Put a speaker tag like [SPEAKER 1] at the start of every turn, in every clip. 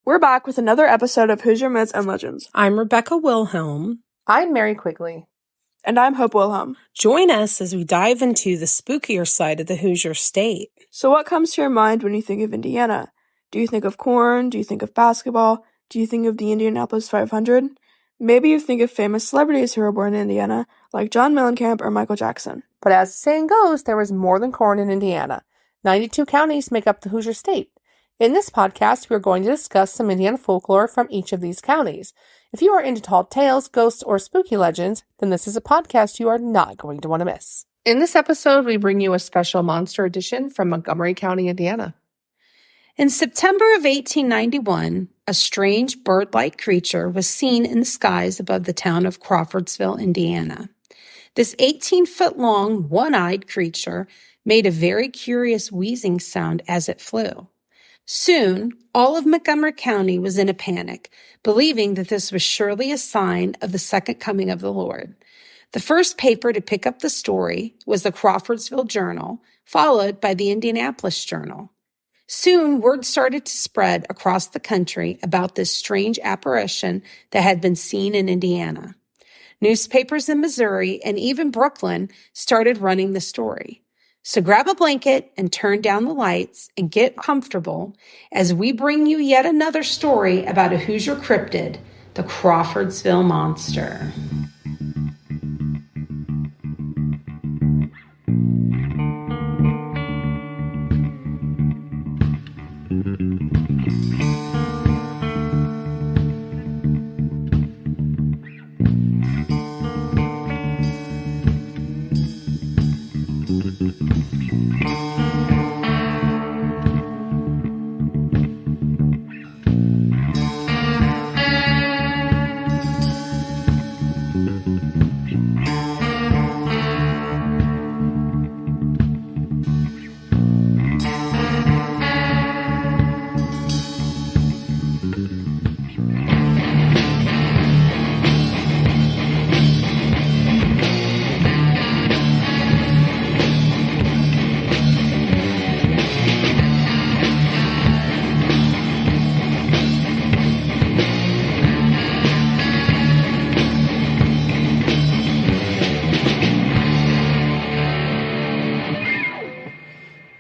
[SPEAKER 1] We're back with another episode of Hoosier Myths and Legends.
[SPEAKER 2] I'm Rebecca Wilhelm.
[SPEAKER 3] I'm Mary Quigley.
[SPEAKER 1] And I'm Hope Wilhelm.
[SPEAKER 2] Join us as we dive into the spookier side of the Hoosier state.
[SPEAKER 1] So what comes to your mind when you think of Indiana? Do you think of corn? Do you think of basketball? Do you think of the Indianapolis 500? Maybe you think of famous celebrities who were born in Indiana, like John Mellencamp or Michael Jackson.
[SPEAKER 3] But as the saying goes, there was more than corn in Indiana. 92 counties make up the Hoosier state. In this podcast, we're going to discuss some Indiana folklore from each of these counties. If you are into tall tales, ghosts, or spooky legends, then this is a podcast you are not going to want to miss. In this episode, we bring you a special monster edition from Montgomery County, Indiana.
[SPEAKER 2] In September of 1891, a strange bird-like creature was seen in the skies above the town of Crawfordsville, Indiana. This 18-foot-long, one-eyed creature made a very curious wheezing sound as it flew. Soon, all of Montgomery County was in a panic, believing that this was surely a sign of the second coming of the Lord. The first paper to pick up the story was the Crawfordsville Journal, followed by the Indianapolis Journal. Soon, word started to spread across the country about this strange apparition that had been seen in Indiana. Newspapers in Missouri and even Brooklyn started running the story. So grab a blanket and turn down the lights and get comfortable as we bring you yet another story about a Hoosier cryptid, the Crawfordsville Monster.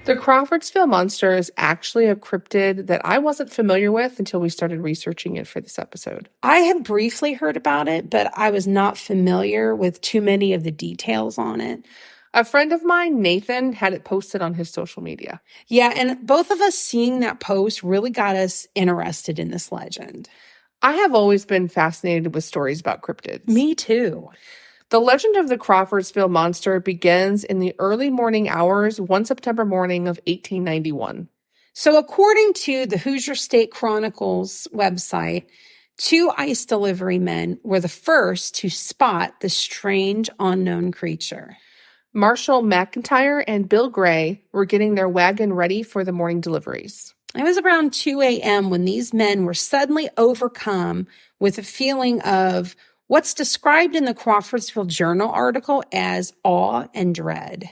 [SPEAKER 3] The Crawfordsville Monster is actually a cryptid that I wasn't familiar with until we started researching it for this episode.
[SPEAKER 2] I had briefly heard about it, but I was not familiar with too many of the details on it.
[SPEAKER 3] A friend of mine, Nathan, had it posted on his social media.
[SPEAKER 2] Yeah, and both of us seeing that post really got us interested in this legend.
[SPEAKER 3] I have always been fascinated with stories about cryptids.
[SPEAKER 2] Me too.
[SPEAKER 3] The legend of the Crawfordsville Monster begins in the early morning hours one September morning of 1891.
[SPEAKER 2] So according to the Hoosier State Chronicles website, 2 ice delivery men were the first to spot the strange unknown creature.
[SPEAKER 3] Marshall McIntyre and Bill Gray were getting their wagon ready for the morning deliveries.
[SPEAKER 2] It was around 2 a.m. when these men were suddenly overcome with a feeling of what's described in the Crawfordsville Journal article as awe and dread.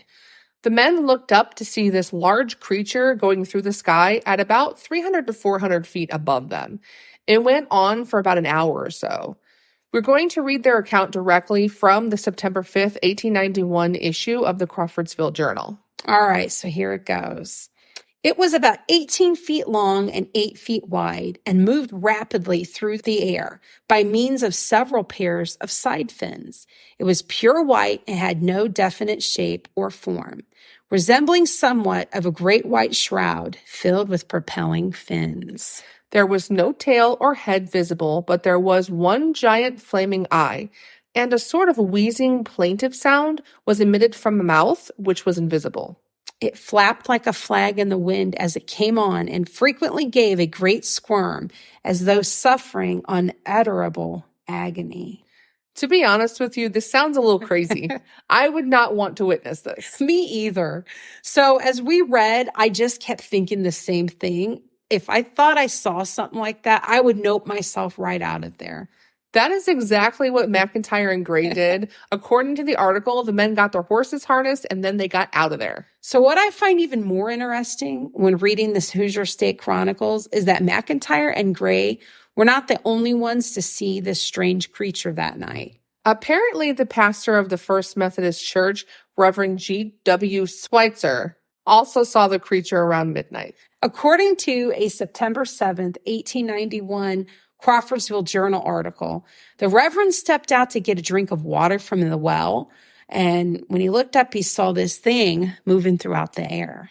[SPEAKER 3] The men looked up to see this large creature going through the sky at about 300 to 400 feet above them. It went on for about an hour or so. We're going to read their account directly from the September 5th, 1891 issue of the Crawfordsville Journal.
[SPEAKER 2] All right, so here it goes. It was about 18 feet long and 8 feet wide and moved rapidly through the air by means of several pairs of side fins. It was pure white and had no definite shape or form, resembling somewhat of a great white shroud filled with propelling fins.
[SPEAKER 3] There was no tail or head visible, but there was one giant flaming eye, and a sort of wheezing, plaintive sound was emitted from the mouth, which was invisible.
[SPEAKER 2] It flapped like a flag in the wind as it came on and frequently gave a great squirm as though suffering unutterable agony.
[SPEAKER 3] To be honest with you, this sounds a little crazy. I would not want to witness this.
[SPEAKER 2] Me either. So as we read, I just kept thinking the same thing. If I thought I saw something like that, I would note myself right out of there.
[SPEAKER 3] That is exactly what McIntyre and Gray did. According to the article, the men got their horses harnessed and then they got out of there.
[SPEAKER 2] So what I find even more interesting when reading this Hoosier State Chronicles is that McIntyre and Gray were not the only ones to see this strange creature that night.
[SPEAKER 3] Apparently, the pastor of the First Methodist Church, Reverend G.W. Schweitzer, also saw the creature around midnight.
[SPEAKER 2] According to a September 7th, 1891 Crawfordsville Journal article, the Reverend stepped out to get a drink of water from the well, and when he looked up, he saw this thing moving throughout the air.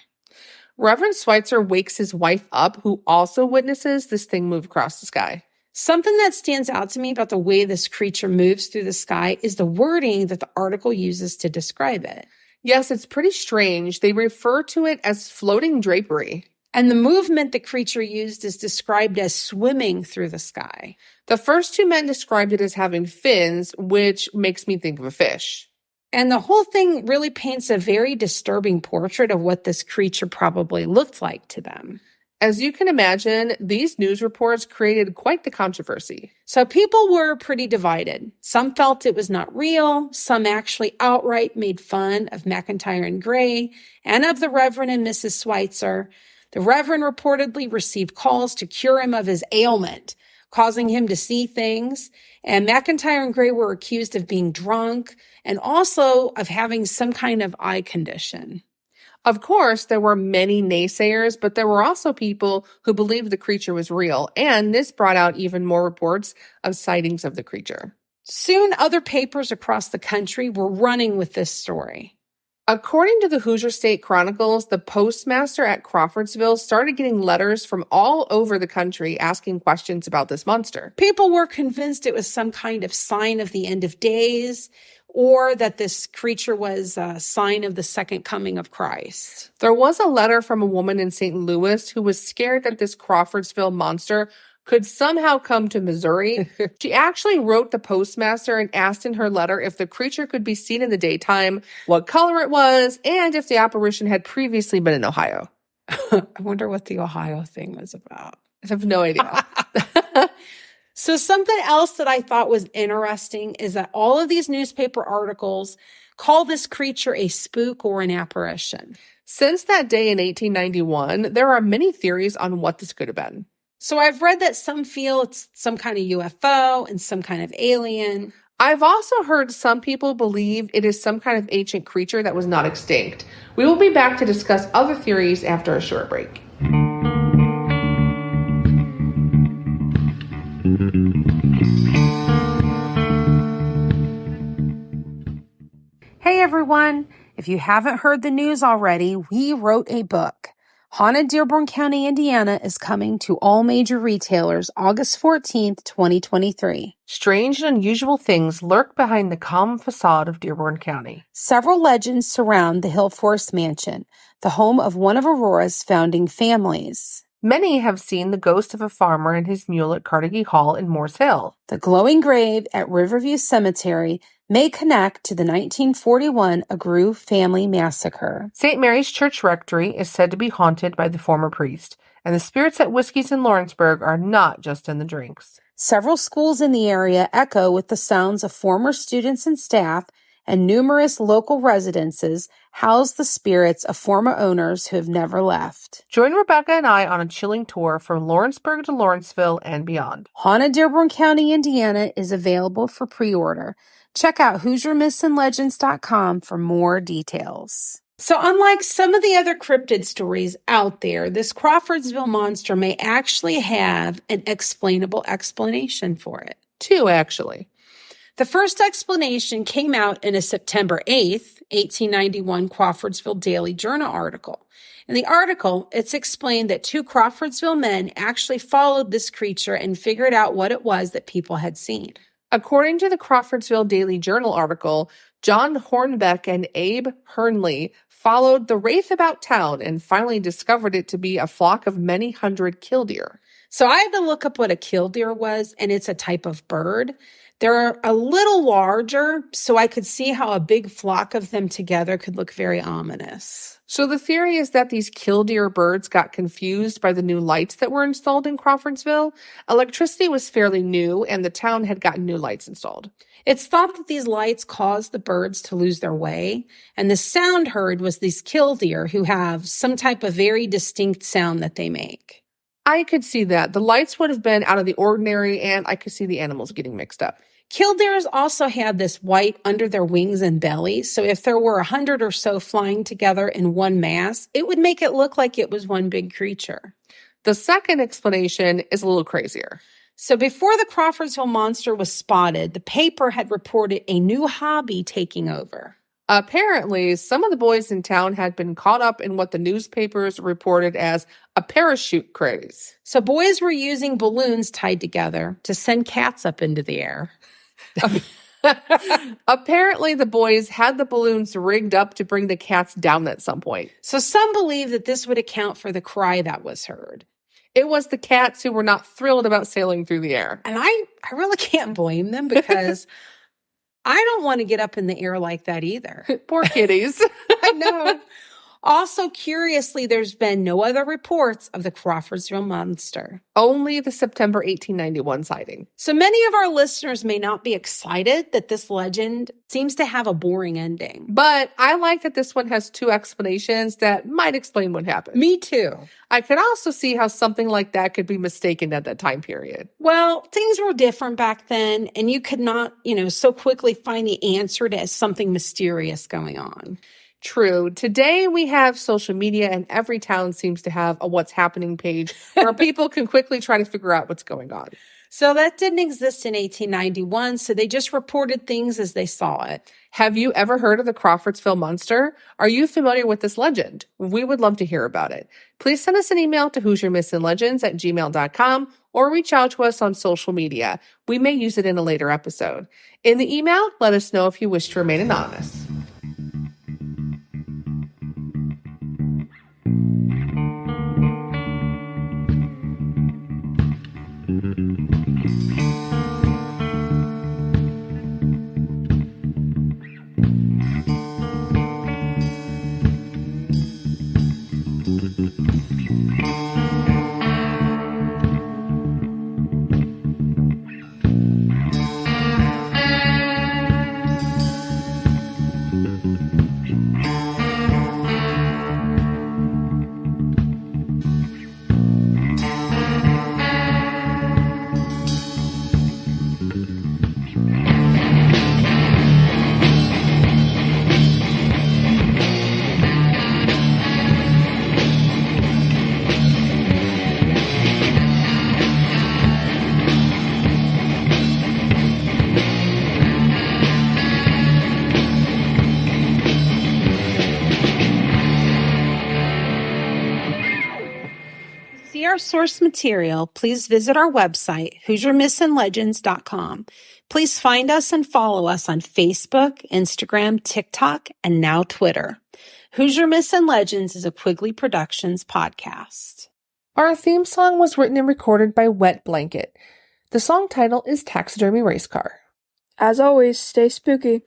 [SPEAKER 3] Reverend Schweitzer wakes his wife up, who also witnesses this thing move across the sky.
[SPEAKER 2] Something that stands out to me about the way this creature moves through the sky is the wording that the article uses to describe it.
[SPEAKER 3] Yes, it's pretty strange. They refer to it as floating drapery.
[SPEAKER 2] And the movement the creature used is described as swimming through the sky.
[SPEAKER 3] The first two men described it as having fins, which makes me think of a fish.
[SPEAKER 2] And the whole thing really paints a very disturbing portrait of what this creature probably looked like to them.
[SPEAKER 3] As you can imagine, these news reports created quite the controversy.
[SPEAKER 2] So people were pretty divided. Some felt it was not real. Some actually outright made fun of McIntyre and Gray and of the Reverend and Mrs. Schweitzer. The Reverend reportedly received calls to cure him of his ailment, causing him to see things. And McIntyre and Gray were accused of being drunk and also of having some kind of eye condition.
[SPEAKER 3] Of course, there were many naysayers, but there were also people who believed the creature was real, and this brought out even more reports of sightings of the creature.
[SPEAKER 2] Soon, other papers across the country were running with this story.
[SPEAKER 3] According to the Hoosier State Chronicles, the postmaster at Crawfordsville started getting letters from all over the country asking questions about this monster.
[SPEAKER 2] People were convinced it was some kind of sign of the end of days, or that this creature was a sign of the second coming of Christ.
[SPEAKER 3] There was a letter from a woman in St. Louis who was scared that this Crawfordsville monster could somehow come to Missouri. She actually wrote the postmaster and asked in her letter if the creature could be seen in the daytime, what color it was, and if the apparition had previously been in Ohio.
[SPEAKER 2] I wonder what the Ohio thing was about.
[SPEAKER 3] I have no idea.
[SPEAKER 2] So something else that I thought was interesting is that all of these newspaper articles call this creature a spook or an apparition.
[SPEAKER 3] Since that day in 1891, there are many theories on what this could have been.
[SPEAKER 2] So I've read that some feel it's some kind of UFO and some kind of alien.
[SPEAKER 3] I've also heard some people believe it is some kind of ancient creature that was not extinct. We will be back to discuss other theories after a short break.
[SPEAKER 2] Hey everyone, if you haven't heard the news already, we wrote a book. Haunted Dearborn County, Indiana is coming to all major retailers August 14th, 2023.
[SPEAKER 3] Strange and unusual things lurk behind the calm facade of Dearborn County.
[SPEAKER 2] Several legends surround the Hill Forest Mansion, the home of one of Aurora's founding families.
[SPEAKER 3] Many have seen the ghost of a farmer and his mule at Carnegie Hall in Morse Hill.
[SPEAKER 2] The glowing grave at Riverview Cemetery may connect to the 1941 Agru family massacre.
[SPEAKER 3] St. Mary's Church Rectory is said to be haunted by the former priest, and the spirits at Whiskey's in Lawrenceburg are not just in the drinks.
[SPEAKER 2] Several schools in the area echo with the sounds of former students and staff, and numerous local residences house the spirits of former owners who have never left.
[SPEAKER 3] Join Rebecca and I on a chilling tour from Lawrenceburg to Lawrenceville and beyond.
[SPEAKER 2] Haunted Dearborn County, Indiana is available for pre-order. Check out HoosierMythsAndLegends.com for more details. So unlike some of the other cryptid stories out there, this Crawfordsville Monster may actually have an explainable explanation for it.
[SPEAKER 3] Two, actually.
[SPEAKER 2] The first explanation came out in a September 8th, 1891 Crawfordsville Daily Journal article. In the article, it's explained that two Crawfordsville men actually followed this creature and figured out what it was that people had seen.
[SPEAKER 3] According to the Crawfordsville Daily Journal article, John Hornbeck and Abe Hernley followed the wraith about town and finally discovered it to be a flock of many hundred killdeer.
[SPEAKER 2] So I had to look up what a killdeer was, and it's a type of bird. They're a little larger, so I could see how a big flock of them together could look very ominous.
[SPEAKER 3] So the theory is that these killdeer birds got confused by the new lights that were installed in Crawfordsville. Electricity was fairly new, and the town had gotten new lights installed.
[SPEAKER 2] It's thought that these lights caused the birds to lose their way, and the sound heard was these killdeer who have some type of very distinct sound that they make.
[SPEAKER 3] I could see that. The lights would have been out of the ordinary, and I could see the animals getting mixed up.
[SPEAKER 2] Killdeers also had this white under their wings and belly, so if there were 100 or so flying together in one mass, it would make it look like it was one big creature.
[SPEAKER 3] The second explanation is a little crazier.
[SPEAKER 2] So before the Crawfordsville Monster was spotted, the paper had reported a new hobby taking over.
[SPEAKER 3] Apparently, some of the boys in town had been caught up in what the newspapers reported as a parachute craze.
[SPEAKER 2] So boys were using balloons tied together to send cats up into the air.
[SPEAKER 3] Apparently, the boys had the balloons rigged up to bring the cats down at some point.
[SPEAKER 2] So some believe that this would account for the cry that was heard.
[SPEAKER 3] It was the cats who were not thrilled about sailing through the air.
[SPEAKER 2] And I really can't blame them because I don't want to get up in the air like that either.
[SPEAKER 3] Poor kitties.
[SPEAKER 2] I know. Also, curiously, there's been no other reports of the Crawfordsville Monster.
[SPEAKER 3] Only the September 1891 sighting.
[SPEAKER 2] So many of our listeners may not be excited that this legend seems to have a boring ending.
[SPEAKER 3] But I like that this one has two explanations that might explain what happened.
[SPEAKER 2] Me too.
[SPEAKER 3] I could also see how something like that could be mistaken at that time period.
[SPEAKER 2] Well, things were different back then, and you could not, so quickly find the answer to something mysterious going on.
[SPEAKER 3] True. Today we have social media, and every town seems to have a what's happening page where people can quickly try to figure out what's going on.
[SPEAKER 2] So that didn't exist in 1891, so they just reported things as they saw it.
[SPEAKER 3] Have you ever heard of the Crawfordsville Monster? Are you familiar with this legend? We would love to hear about it. Please send us an email to HoosierMythsAndLegends@gmail.com or reach out to us on social media. We may use it in a later episode. In the email, let us know if you wish to remain anonymous.
[SPEAKER 2] Our source material, please visit our website, HoosierMythsAndLegends.com. Please find us and follow us on Facebook, Instagram, TikTok, and now Twitter. Hoosier Myths and Legends is a Quigley Productions podcast.
[SPEAKER 3] Our theme song was written and recorded by Wet Blanket. The song title is Taxidermy Race Car.
[SPEAKER 1] As always, stay spooky.